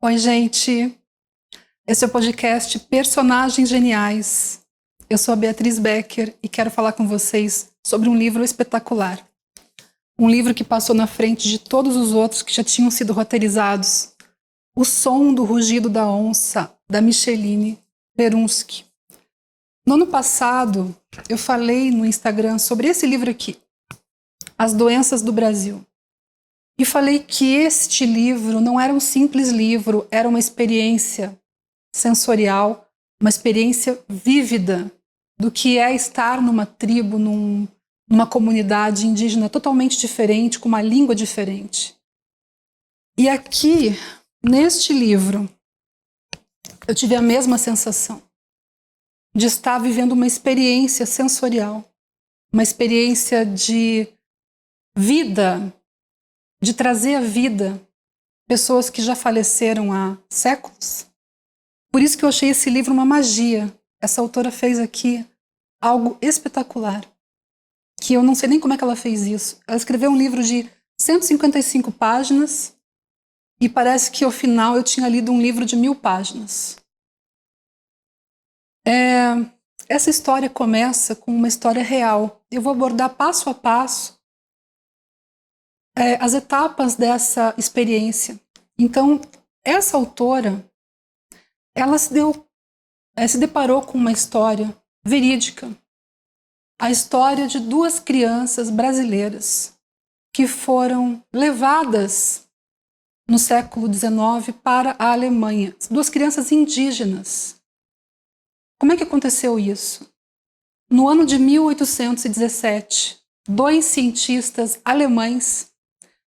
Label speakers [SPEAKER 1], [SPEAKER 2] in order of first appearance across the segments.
[SPEAKER 1] Oi, gente. Esse é o podcast Personagens Geniais. Eu sou a Beatriz Becker e quero falar com vocês sobre um livro espetacular. Um livro que passou na frente de todos os outros que já tinham sido roteirizados. O Som do Rugido da Onça, da Micheline Perunsky. No ano passado, eu falei no Instagram sobre esse livro aqui, As Doenças do Brasil. E falei que este livro não era um simples livro, era uma experiência sensorial, uma experiência vívida do que é estar numa tribo, numa comunidade indígena totalmente diferente, com uma língua diferente. E aqui, neste livro, eu tive a mesma sensação de estar vivendo uma experiência sensorial, uma experiência de vida, de trazer à vida pessoas que já faleceram há séculos. Por isso que eu achei esse livro uma magia. Essa autora fez aqui algo espetacular, que eu não sei nem como é que ela fez isso. Ela escreveu um livro de 155 páginas e parece que ao final eu tinha lido um livro de 1000 páginas. Essa história começa com uma história real. Eu vou abordar passo a passo as etapas dessa experiência. Então, essa autora, ela se deparou com uma história verídica. A história de 2 crianças brasileiras que foram levadas no século XIX para a Alemanha. 2 crianças indígenas. Como é que aconteceu isso? No ano de 1817, 2 cientistas alemães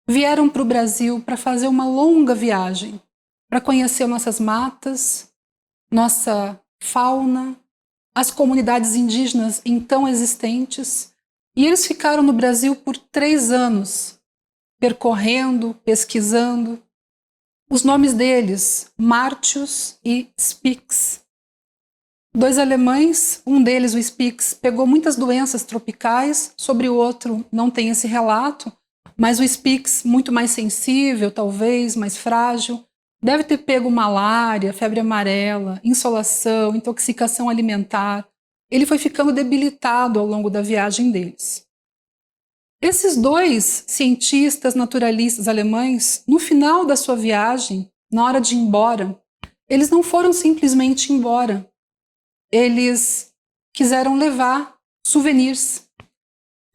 [SPEAKER 1] vieram para o Brasil para fazer uma longa viagem, para conhecer nossas matas, nossa fauna, as comunidades indígenas então existentes, e eles ficaram no Brasil por 3 anos, percorrendo, pesquisando. Os nomes deles, Martius e Spix. 2 alemães, um deles, o Spix, pegou muitas doenças tropicais, sobre o outro não tem esse relato, mas o Spix, muito mais sensível, talvez, mais frágil, deve ter pego malária, febre amarela, insolação, intoxicação alimentar. Ele foi ficando debilitado ao longo da viagem deles. Esses 2 cientistas naturalistas alemães, no final da sua viagem, na hora de ir embora, eles não foram simplesmente embora. Eles quiseram levar souvenirs,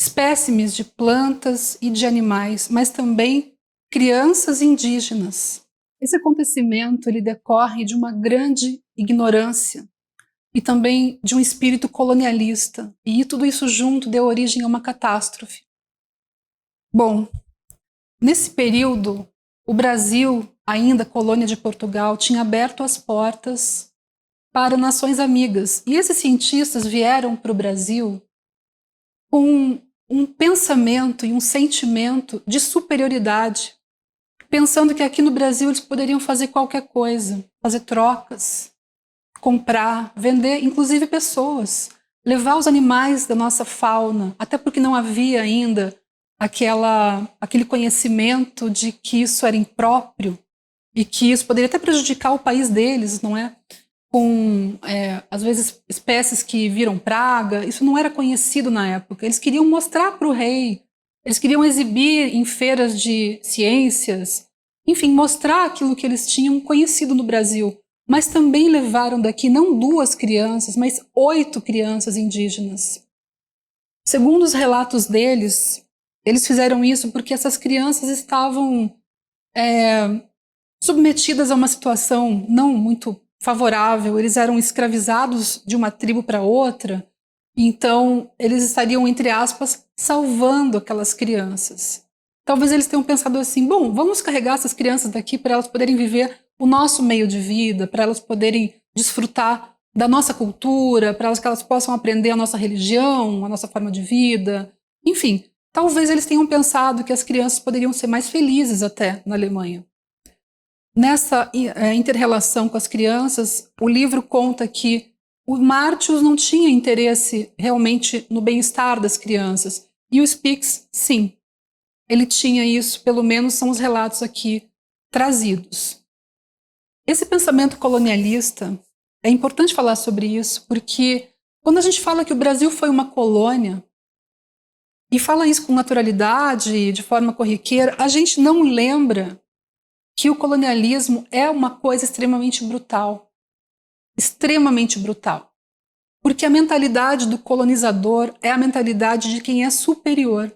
[SPEAKER 1] espécimes de plantas e de animais, mas também crianças indígenas. Esse acontecimento ele decorre de uma grande ignorância e também de um espírito colonialista, e tudo isso junto deu origem a uma catástrofe. Bom, nesse período, o Brasil, ainda colônia de Portugal, tinha aberto as portas para nações amigas, e esses cientistas vieram para o Brasil com um pensamento e um sentimento de superioridade, pensando que aqui no Brasil eles poderiam fazer qualquer coisa, fazer trocas, comprar, vender, inclusive pessoas, levar os animais da nossa fauna, até porque não havia ainda aquele conhecimento de que isso era impróprio e que isso poderia até prejudicar o país deles, não é? Com, às vezes, espécies que viram praga, isso não era conhecido na época. Eles queriam mostrar para o rei, eles queriam exibir em feiras de ciências, enfim, mostrar aquilo que eles tinham conhecido no Brasil. Mas também levaram daqui não 2 crianças, mas 8 crianças indígenas. Segundo os relatos deles, eles fizeram isso porque essas crianças estavam submetidas a uma situação não muito favorável, eles eram escravizados de uma tribo para outra, então eles estariam, entre aspas, salvando aquelas crianças. Talvez eles tenham pensado assim, bom, vamos carregar essas crianças daqui para elas poderem viver o nosso meio de vida, para elas poderem desfrutar da nossa cultura, para que elas possam aprender a nossa religião, a nossa forma de vida, enfim. Talvez eles tenham pensado que as crianças poderiam ser mais felizes até na Alemanha. Nessa inter-relação com as crianças, o livro conta que o Martius não tinha interesse realmente no bem-estar das crianças, e o Spix, sim. Ele tinha isso, pelo menos são os relatos aqui trazidos. Esse pensamento colonialista, é importante falar sobre isso, porque quando a gente fala que o Brasil foi uma colônia, e fala isso com naturalidade, de forma corriqueira, a gente não lembra que o colonialismo é uma coisa extremamente brutal. Extremamente brutal. Porque a mentalidade do colonizador é a mentalidade de quem é superior.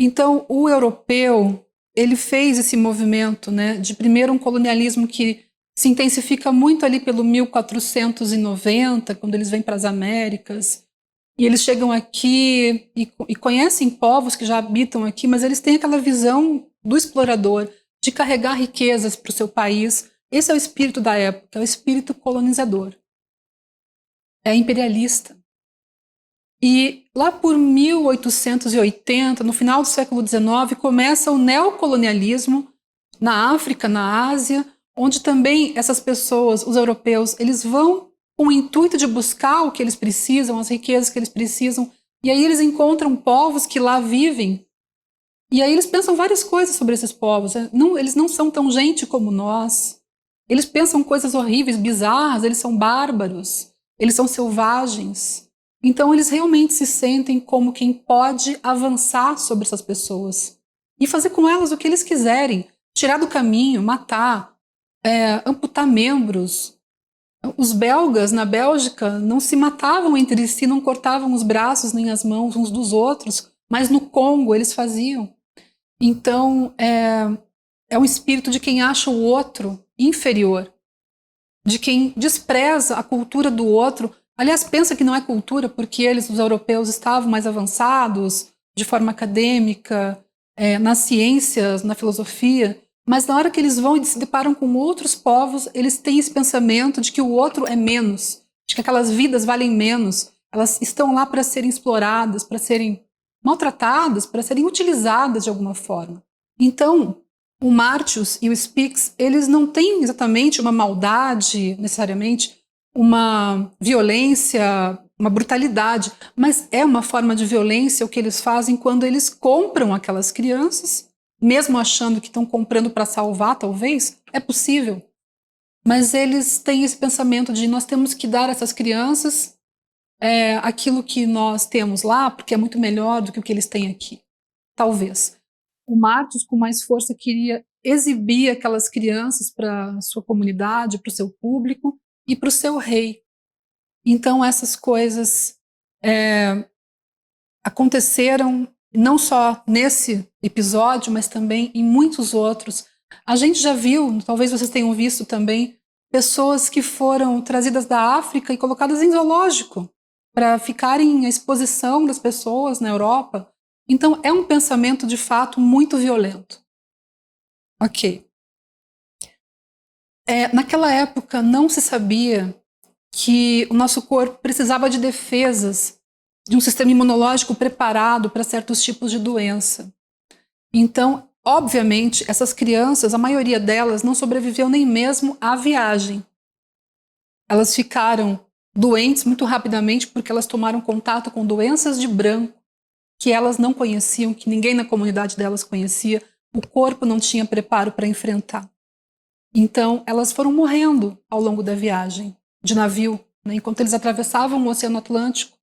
[SPEAKER 1] Então, o europeu, ele fez esse movimento, né, de primeiro um colonialismo que se intensifica muito ali pelo 1490, quando eles vêm para as Américas, e eles chegam aqui e conhecem povos que já habitam aqui, mas eles têm aquela visão do explorador, de carregar riquezas para o seu país. Esse é o espírito da época, é o espírito colonizador. É imperialista. E lá por 1880, no final do século XIX, começa o neocolonialismo na África, na Ásia, onde também essas pessoas, os europeus, eles vão com o intuito de buscar o que eles precisam, as riquezas que eles precisam, e aí eles encontram povos que lá vivem, e aí eles pensam várias coisas sobre esses povos. Eles não são tão gente como nós, eles pensam coisas horríveis, bizarras, eles são bárbaros, eles são selvagens. Então eles realmente se sentem como quem pode avançar sobre essas pessoas e fazer com elas o que eles quiserem, tirar do caminho, matar, amputar membros. Os belgas na Bélgica não se matavam entre si, não cortavam os braços nem as mãos uns dos outros, mas no Congo eles faziam. Então é um espírito de quem acha o outro inferior, de quem despreza a cultura do outro. Aliás, pensa que não é cultura porque eles, os europeus, estavam mais avançados de forma acadêmica, nas ciências, na filosofia, mas na hora que eles vão e se deparam com outros povos, eles têm esse pensamento de que o outro é menos, de que aquelas vidas valem menos, elas estão lá para serem exploradas, para serem maltratadas, para serem utilizadas de alguma forma. Então, o Martius e o Spix, eles não têm exatamente uma maldade, necessariamente, uma violência, uma brutalidade, mas é uma forma de violência o que eles fazem quando eles compram aquelas crianças, mesmo achando que estão comprando para salvar, talvez, é possível, mas eles têm esse pensamento de nós temos que dar a essas crianças aquilo que nós temos lá, porque é muito melhor do que o que eles têm aqui, talvez. O Martius, com mais força, queria exibir aquelas crianças para a sua comunidade, para o seu público e para o seu rei. Então essas coisas aconteceram não só nesse episódio, mas também em muitos outros. A gente já viu, talvez vocês tenham visto também, pessoas que foram trazidas da África e colocadas em zoológico para ficarem à exposição das pessoas na Europa. Então é um pensamento de fato muito violento. Ok. Naquela época não se sabia que o nosso corpo precisava de defesas, de um sistema imunológico preparado para certos tipos de doença. Então, obviamente, essas crianças, a maioria delas, não sobreviveu nem mesmo à viagem. Elas ficaram doentes muito rapidamente porque elas tomaram contato com doenças de branco que elas não conheciam, que ninguém na comunidade delas conhecia, o corpo não tinha preparo para enfrentar. Então, elas foram morrendo ao longo da viagem de navio, né? Enquanto eles atravessavam o Oceano Atlântico,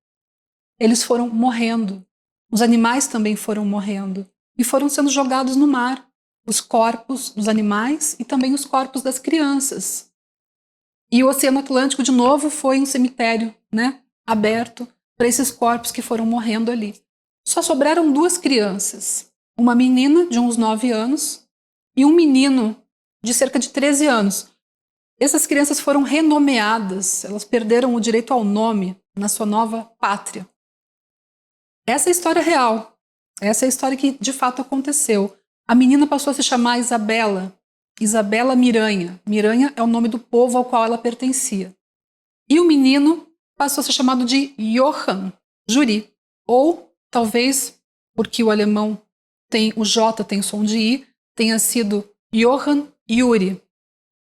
[SPEAKER 1] eles foram morrendo. Os animais também foram morrendo e foram sendo jogados no mar, os corpos dos animais e também os corpos das crianças. E o Oceano Atlântico, de novo, foi um cemitério, né, aberto para esses corpos que foram morrendo ali. Só sobraram 2 crianças, uma menina de uns 9 anos e um menino de cerca de 13 anos. Essas crianças foram renomeadas, elas perderam o direito ao nome na sua nova pátria. Essa é a história real, essa é a história que de fato aconteceu. A menina passou a se chamar Isabela, Isabela Miranha. Miranha é o nome do povo ao qual ela pertencia. E o menino passou a ser chamado de Johann, Juri, ou talvez, porque o alemão tem o J, tem som de I, tenha sido Johann Yuri.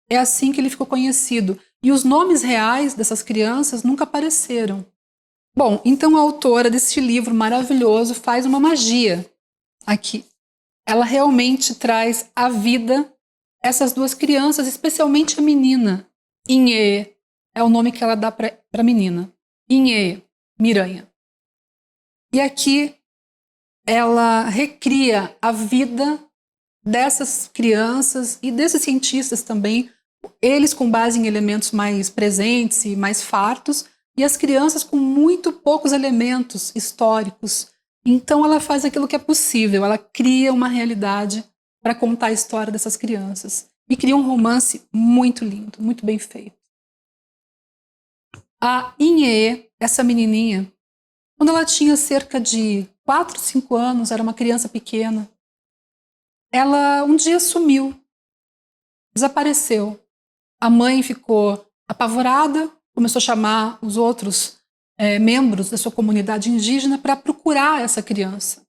[SPEAKER 1] É assim que ele ficou conhecido. E os nomes reais dessas crianças nunca apareceram. Bom, então a autora deste livro maravilhoso faz uma magia aqui. Ela realmente traz à vida essas duas crianças, especialmente a menina, Inhê, é o nome que ela dá para a menina, Inhê, Miranha. E aqui ela recria a vida dessas crianças e desses cientistas também, eles com base em elementos mais presentes e mais fartos, e as crianças com muito poucos elementos históricos. Então ela faz aquilo que é possível, ela cria uma realidade para contar a história dessas crianças. E cria um romance muito lindo, muito bem feito. A Inhê, essa menininha, quando ela tinha cerca de 4, 5 anos, era uma criança pequena, ela um dia sumiu, desapareceu. A mãe ficou apavorada, começou a chamar os outros membros da sua comunidade indígena para procurar essa criança.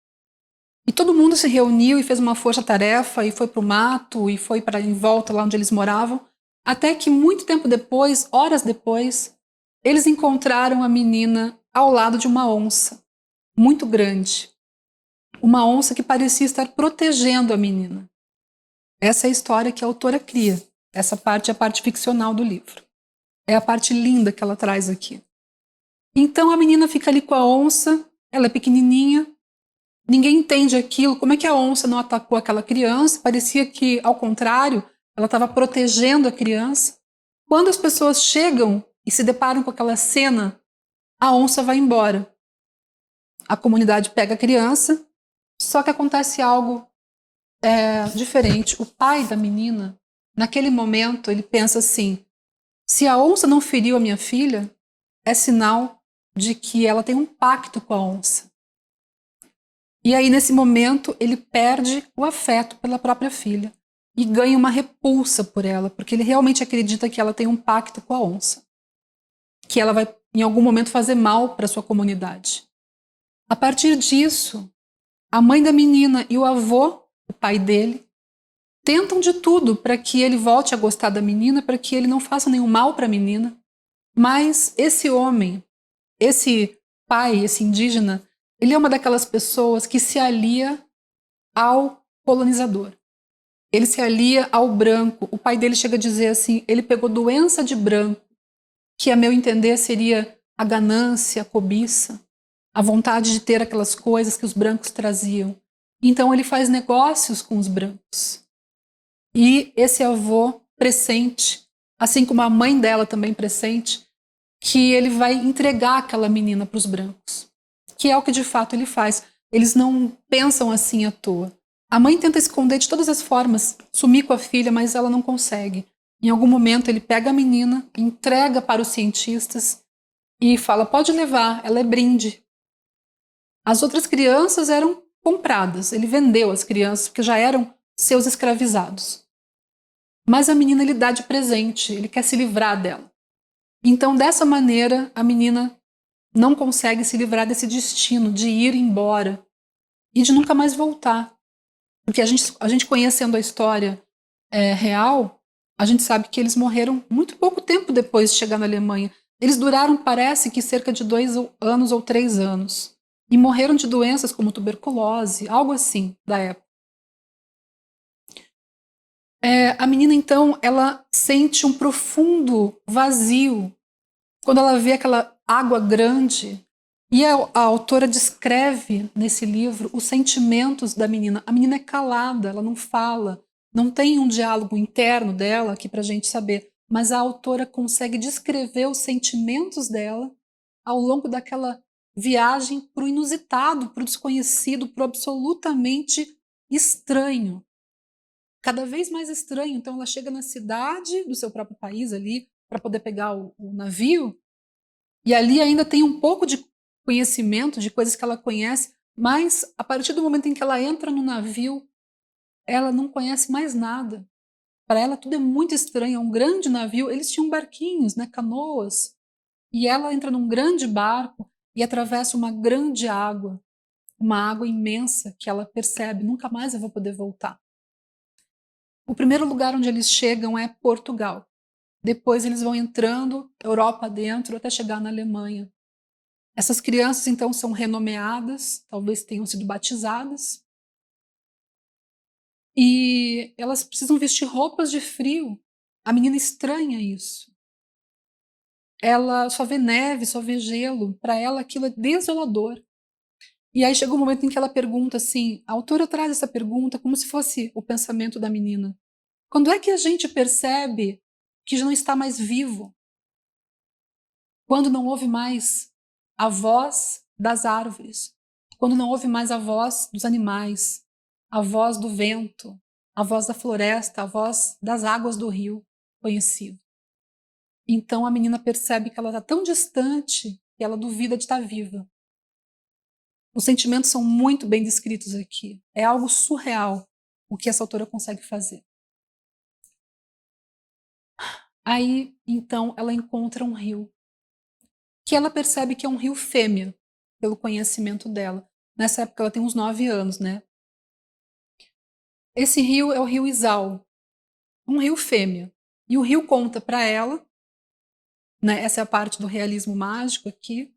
[SPEAKER 1] E todo mundo se reuniu e fez uma força-tarefa e foi para o mato e foi para em volta lá onde eles moravam, até que muito tempo depois, horas depois, eles encontraram a menina ao lado de uma onça, muito grande. Uma onça que parecia estar protegendo a menina. Essa é a história que a autora cria. Essa parte é a parte ficcional do livro. É a parte linda que ela traz aqui. Então a menina fica ali com a onça, ela é pequenininha, ninguém entende aquilo, como é que a onça não atacou aquela criança? Parecia que, ao contrário, ela estava protegendo a criança. Quando as pessoas chegam e se deparam com aquela cena, a onça vai embora. A comunidade pega a criança, só que acontece algo diferente. O pai da menina, naquele momento, ele pensa assim: se a onça não feriu a minha filha, é sinal de que ela tem um pacto com a onça. E aí, nesse momento, ele perde o afeto pela própria filha e ganha uma repulsa por ela, porque ele realmente acredita que ela tem um pacto com a onça, que ela vai, em algum momento, fazer mal para sua comunidade. A partir disso, a mãe da menina e o avô, o pai dele, tentam de tudo para que ele volte a gostar da menina, para que ele não faça nenhum mal para a menina. Mas esse homem, esse pai, esse indígena, ele é uma daquelas pessoas que se alia ao colonizador. Ele se alia ao branco. O pai dele chega a dizer assim, ele pegou doença de branco, que a meu entender seria a ganância, a cobiça, a vontade de ter aquelas coisas que os brancos traziam. Então ele faz negócios com os brancos. E esse avô pressente, assim como a mãe dela também pressente, que ele vai entregar aquela menina para os brancos, que é o que de fato ele faz. Eles não pensam assim à toa. A mãe tenta esconder de todas as formas, sumir com a filha, mas ela não consegue. Em algum momento ele pega a menina, entrega para os cientistas e fala: pode levar, ela é brinde. As outras crianças eram compradas, ele vendeu as crianças porque já eram seus escravizados. Mas a menina ele dá de presente, ele quer se livrar dela. Então, dessa maneira, a menina não consegue se livrar desse destino de ir embora e de nunca mais voltar. Porque a gente conhecendo a história real, a gente sabe que eles morreram muito pouco tempo depois de chegar na Alemanha. Eles duraram, parece que cerca de 2 anos ou 3 anos. E morreram de doenças como tuberculose, algo assim, da época. A menina, então, ela sente um profundo vazio quando ela vê aquela água grande. E a autora descreve nesse livro os sentimentos da menina. A menina é calada, ela não fala, não tem um diálogo interno dela aqui para a gente saber, mas a autora consegue descrever os sentimentos dela ao longo daquela viagem para o inusitado, para o desconhecido, para o absolutamente estranho. Cada vez mais estranho. Então ela chega na cidade do seu próprio país ali para poder pegar o navio, e ali ainda tem um pouco de conhecimento, de coisas que ela conhece, mas a partir do momento em que ela entra no navio, ela não conhece mais nada. Para ela tudo é muito estranho, é um grande navio, eles tinham barquinhos, né, canoas, e ela entra num grande barco e atravessa uma água imensa que ela percebe, nunca mais eu vou poder voltar. O primeiro lugar onde eles chegam é Portugal. Depois eles vão entrando Europa dentro até chegar na Alemanha. Essas crianças, então, são renomeadas, talvez tenham sido batizadas. E elas precisam vestir roupas de frio. A menina estranha isso. Ela só vê neve, só vê gelo. Para ela aquilo é desolador. E aí chega um momento em que ela pergunta assim, a autora traz essa pergunta como se fosse o pensamento da menina. Quando é que a gente percebe que já não está mais vivo? Quando não ouve mais a voz das árvores, quando não ouve mais a voz dos animais, a voz do vento, a voz da floresta, a voz das águas do rio conhecido. Então a menina percebe que ela está tão distante que ela duvida de estar viva. Os sentimentos são muito bem descritos aqui. É algo surreal o que essa autora consegue fazer. Aí, então, ela encontra um rio, que ela percebe que é um rio fêmea, pelo conhecimento dela. Nessa época ela tem uns 9 anos, né? Esse rio é o rio Isau, um rio fêmea. E o rio conta para ela, né, essa é a parte do realismo mágico aqui,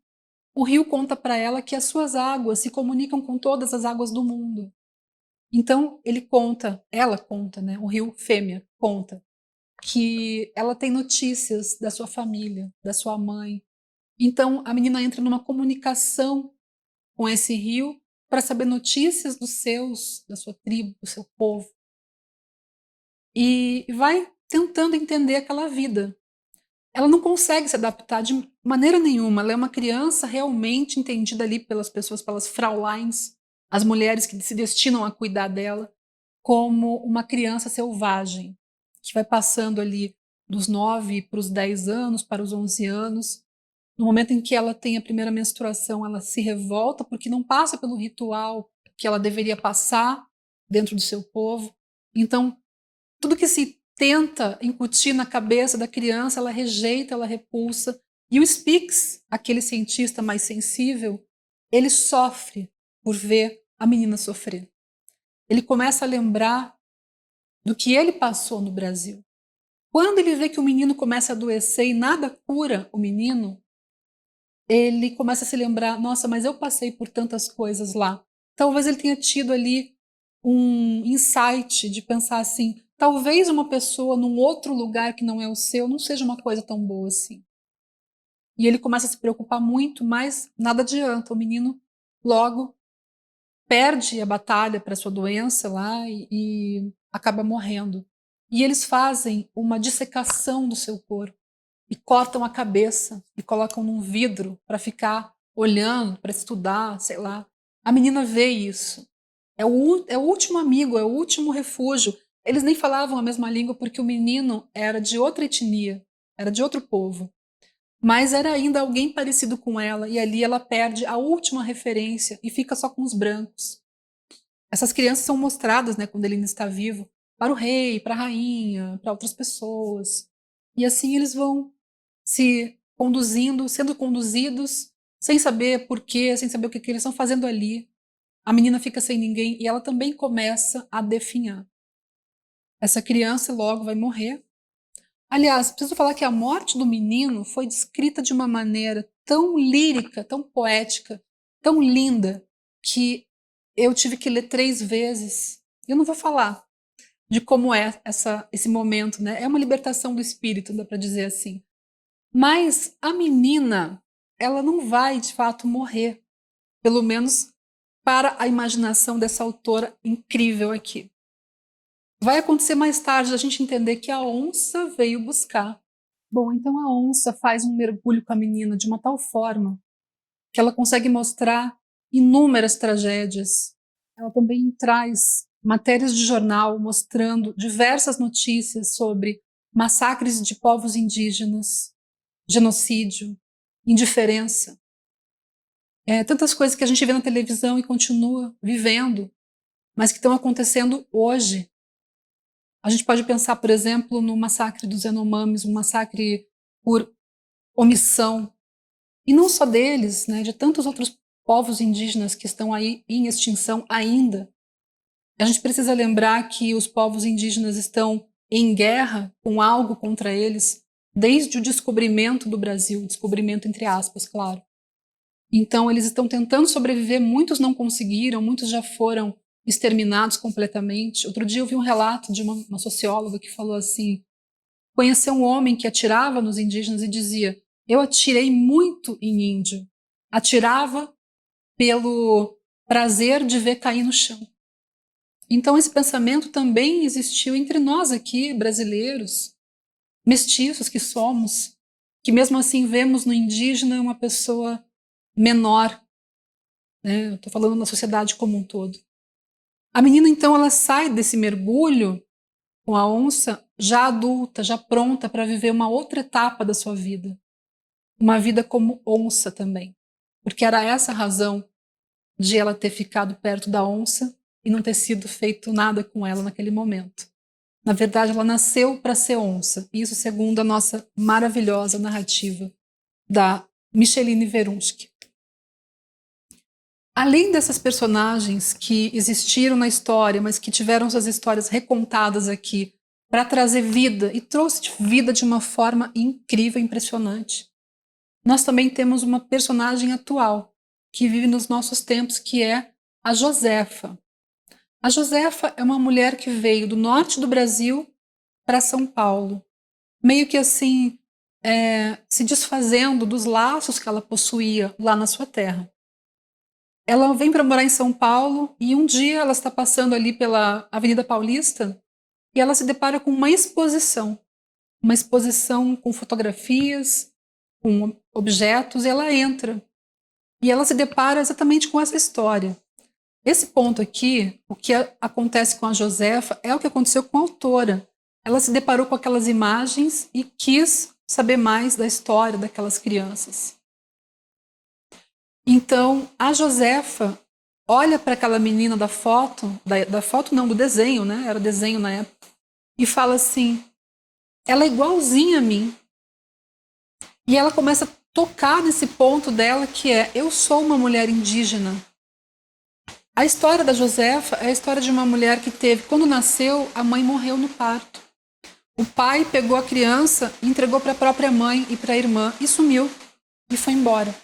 [SPEAKER 1] o rio conta para ela que as suas águas se comunicam com todas as águas do mundo. Então ela conta, né, o rio fêmea conta, que ela tem notícias da sua família, da sua mãe. Então a menina entra numa comunicação com esse rio para saber notícias da sua tribo, do seu povo. E vai tentando entender aquela vida. Ela não consegue se adaptar de maneira nenhuma. Ela é uma criança realmente entendida ali pelas pessoas, pelas Frauleins, as mulheres que se destinam a cuidar dela, como uma criança selvagem, que vai passando ali dos 9 para os 10 anos, para os 11 anos. No momento em que ela tem a primeira menstruação, ela se revolta porque não passa pelo ritual que ela deveria passar dentro do seu povo. Então, tudo que se tenta incutir na cabeça da criança, ela rejeita, ela repulsa. E o Spix, aquele cientista mais sensível, ele sofre por ver a menina sofrer. Ele começa a lembrar do que ele passou no Brasil. Quando ele vê que o menino começa a adoecer e nada cura o menino, ele começa a se lembrar, nossa, mas eu passei por tantas coisas lá. Talvez ele tenha tido ali um insight de pensar assim, talvez uma pessoa num outro lugar que não é o seu não seja uma coisa tão boa assim. E ele começa a se preocupar muito, mas nada adianta. O menino logo perde a batalha para sua doença lá e acaba morrendo. E eles fazem uma dissecação do seu corpo e cortam a cabeça e colocam num vidro para ficar olhando, para estudar, sei lá. A menina vê isso. É o último amigo, é o último refúgio. Eles nem falavam a mesma língua porque o menino era de outra etnia, era de outro povo. Mas era ainda alguém parecido com ela, e ali ela perde a última referência e fica só com os brancos. Essas crianças são mostradas, né, quando ele ainda está vivo, para o rei, para a rainha, para outras pessoas. E assim eles vão se conduzindo, sendo conduzidos, sem saber porquê, sem saber o que eles estão fazendo ali. A menina fica sem ninguém e ela também começa a definhar. Essa criança logo vai morrer. Aliás, preciso falar que a morte do menino foi descrita de uma maneira tão lírica, tão poética, tão linda, que eu tive que ler 3 vezes. Eu não vou falar de como é esse momento, né? É uma libertação do espírito, dá para dizer assim. Mas a menina, ela não vai de fato morrer, pelo menos para a imaginação dessa autora incrível aqui. Vai acontecer mais tarde a gente entender que a onça veio buscar. Bom, então a onça faz um mergulho com a menina de uma tal forma que ela consegue mostrar inúmeras tragédias. Ela também traz matérias de jornal mostrando diversas notícias sobre massacres de povos indígenas, genocídio, indiferença. Tantas coisas que a gente vê na televisão e continua vivendo, mas que estão acontecendo hoje. A gente pode pensar, por exemplo, no massacre dos Yanomamis, um massacre por omissão, e não só deles, né, de tantos outros povos indígenas que estão aí em extinção ainda. A gente precisa lembrar que os povos indígenas estão em guerra com algo contra eles desde o descobrimento do Brasil, descobrimento entre aspas, claro. Então eles estão tentando sobreviver, muitos não conseguiram, muitos já foram exterminados completamente. Outro dia eu vi um relato de uma socióloga que falou assim, conheceu um homem que atirava nos indígenas e dizia, eu atirei muito em índio. Atirava pelo prazer de ver cair no chão. Então esse pensamento também existiu entre nós aqui, brasileiros, mestiços que somos, que mesmo assim vemos no indígena uma pessoa menor, né? Eu estou falando na sociedade como um todo. A menina então ela sai desse mergulho com a onça já adulta, já pronta para viver uma outra etapa da sua vida, uma vida como onça também, porque era essa a razão de ela ter ficado perto da onça e não ter sido feito nada com ela naquele momento. Na verdade, ela nasceu para ser onça, isso segundo a nossa maravilhosa narrativa da Micheline Verunski. Além dessas personagens que existiram na história, mas que tiveram suas histórias recontadas aqui para trazer vida, e trouxe vida de uma forma incrível, impressionante, nós também temos uma personagem atual que vive nos nossos tempos, que é a Josefa. A Josefa é uma mulher que veio do norte do Brasil para São Paulo, meio que assim, se desfazendo dos laços que ela possuía lá na sua terra. Ela vem para morar em São Paulo e um dia ela está passando ali pela Avenida Paulista e ela se depara com uma exposição com fotografias, com objetos, e ela entra. E ela se depara exatamente com essa história. Esse ponto aqui, o que acontece com a Josefa, é o que aconteceu com a autora. Ela se deparou com aquelas imagens e quis saber mais da história daquelas crianças. Então, a Josefa olha para aquela menina da foto, da foto não, do desenho, né? Era desenho na época, e fala assim, ela é igualzinha a mim. E ela começa a tocar nesse ponto dela, que é, eu sou uma mulher indígena. A história da Josefa é a história de uma mulher que teve, quando nasceu, a mãe morreu no parto. O pai pegou a criança, entregou para a própria mãe e para a irmã e sumiu e foi embora.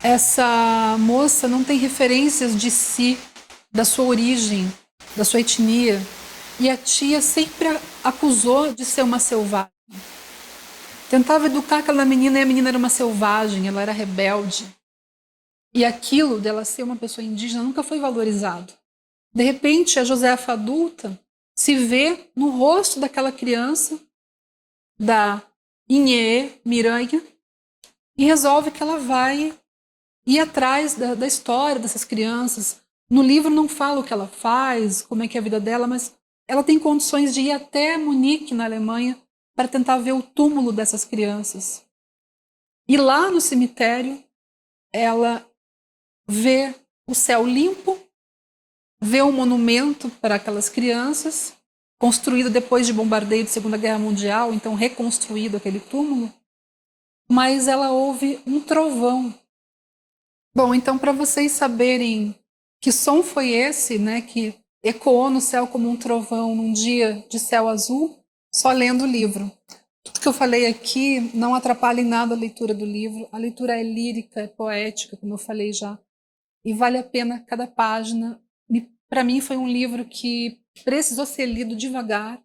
[SPEAKER 1] Essa moça não tem referências de si, da sua origem, da sua etnia, e a tia sempre a acusou de ser uma selvagem. Tentava educar aquela menina e a menina era uma selvagem, ela era rebelde. E aquilo dela ser uma pessoa indígena nunca foi valorizado. De repente, a Josefa adulta se vê no rosto daquela criança, da Inhê Miranha, e resolve que ela vai ir atrás da história dessas crianças. No livro não fala o que ela faz, como é que é a vida dela, mas ela tem condições de ir até Munique, na Alemanha, para tentar ver o túmulo dessas crianças. E lá no cemitério, ela vê o céu limpo, vê um monumento para aquelas crianças, construído depois de bombardeio de Segunda Guerra Mundial, então reconstruído aquele túmulo, mas ela ouve um trovão. Bom, então para vocês saberem que som foi esse, né, que ecoou no céu como um trovão num dia de céu azul, só lendo o livro. Tudo que eu falei aqui não atrapalha em nada a leitura do livro. A leitura é lírica, é poética, como eu falei já, e vale a pena cada página. Para mim foi um livro que precisou ser lido devagar,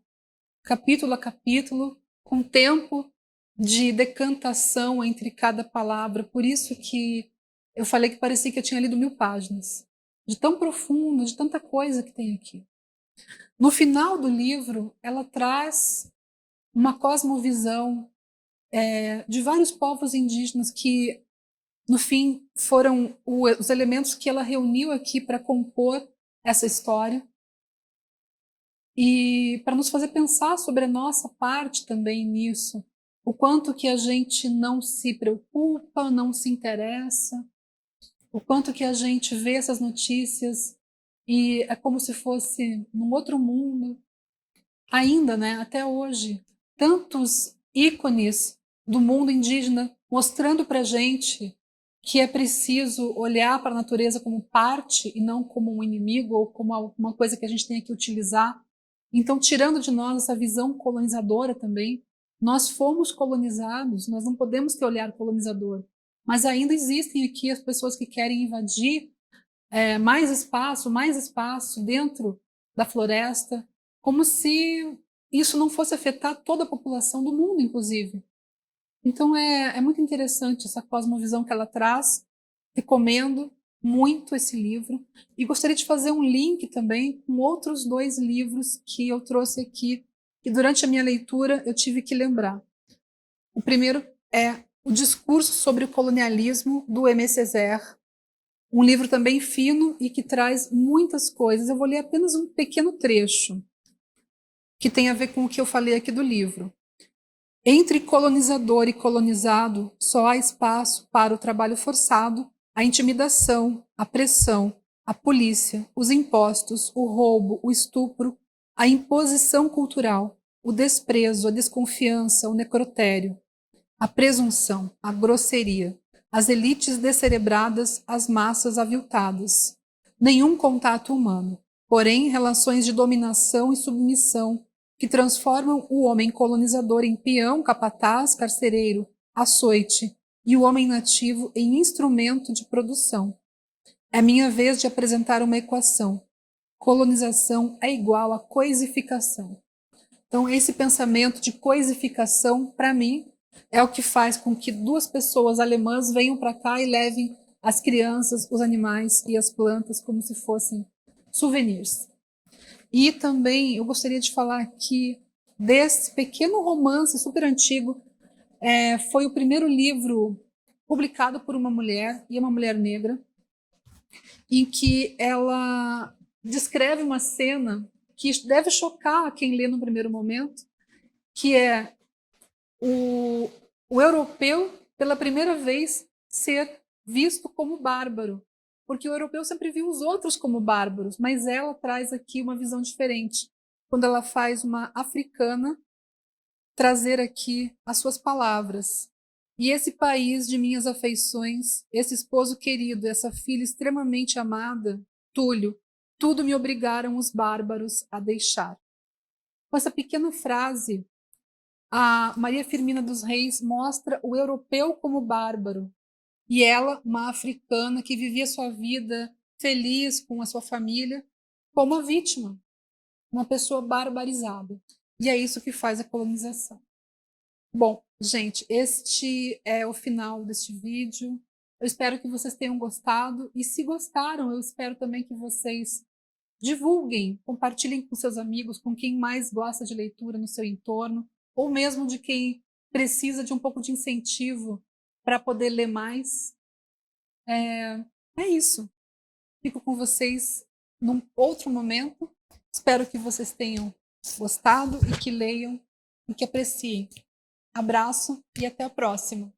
[SPEAKER 1] capítulo a capítulo, com tempo de decantação entre cada palavra. Por isso que eu falei que parecia que eu tinha lido 1000 páginas. De tão profundo, de tanta coisa que tem aqui. No final do livro, ela traz uma cosmovisão de vários povos indígenas que, no fim, foram os elementos que ela reuniu aqui para compor essa história e para nos fazer pensar sobre a nossa parte também nisso, o quanto que a gente não se preocupa, não se interessa, o quanto que a gente vê essas notícias e é como se fosse num outro mundo. Ainda, né, até hoje, tantos ícones do mundo indígena mostrando para a gente que é preciso olhar para a natureza como parte e não como um inimigo ou como alguma coisa que a gente tenha que utilizar. Então, tirando de nós essa visão colonizadora também, nós fomos colonizados, nós não podemos ter olhar colonizador, mas ainda existem aqui as pessoas que querem invadir mais espaço dentro da floresta, como se isso não fosse afetar toda a população do mundo, inclusive. Então é muito interessante essa cosmovisão que ela traz. Recomendo muito esse livro. E gostaria de fazer um link também com outros 2 livros que eu trouxe aqui, que durante a minha leitura eu tive que lembrar. O primeiro é O Discurso sobre o Colonialismo, do Aimé Césaire. Um livro também fino e que traz muitas coisas. Eu vou ler apenas um pequeno trecho, que tem a ver com o que eu falei aqui do livro. Entre colonizador e colonizado, só há espaço para o trabalho forçado, a intimidação, a pressão, a polícia, os impostos, o roubo, o estupro, a imposição cultural, o desprezo, a desconfiança, o necrotério, a presunção, a grosseria, as elites descerebradas, as massas aviltadas. Nenhum contato humano, porém relações de dominação e submissão que transformam o homem colonizador em peão, capataz, carcereiro, açoite e o homem nativo em instrumento de produção. É minha vez de apresentar uma equação. Colonização é igual a coisificação. Então, esse pensamento de coisificação, para mim, é o que faz com que 2 pessoas alemãs venham para cá e levem as crianças, os animais e as plantas como se fossem souvenirs. E também eu gostaria de falar aqui desse pequeno romance super antigo. Foi o primeiro livro publicado por uma mulher, e uma mulher negra, em que ela descreve uma cena que deve chocar quem lê no primeiro momento, que é o europeu, pela primeira vez, ser visto como bárbaro. Porque o europeu sempre viu os outros como bárbaros, mas ela traz aqui uma visão diferente, quando ela faz uma africana trazer aqui as suas palavras. E esse país de minhas afeições, esse esposo querido, essa filha extremamente amada, Túlio, tudo me obrigaram os bárbaros a deixar. Com essa pequena frase, a Maria Firmina dos Reis mostra o europeu como bárbaro, e ela, uma africana que vivia sua vida feliz com a sua família, como uma vítima, uma pessoa barbarizada. E é isso que faz a colonização. Bom, gente, este é o final deste vídeo. Eu espero que vocês tenham gostado, e se gostaram, eu espero também que vocês divulguem, compartilhem com seus amigos, com quem mais gosta de leitura no seu entorno, ou mesmo de quem precisa de um pouco de incentivo para poder ler mais. É isso. Fico com vocês num outro momento. Espero que vocês tenham gostado e que leiam e que apreciem. Abraço e até a próxima.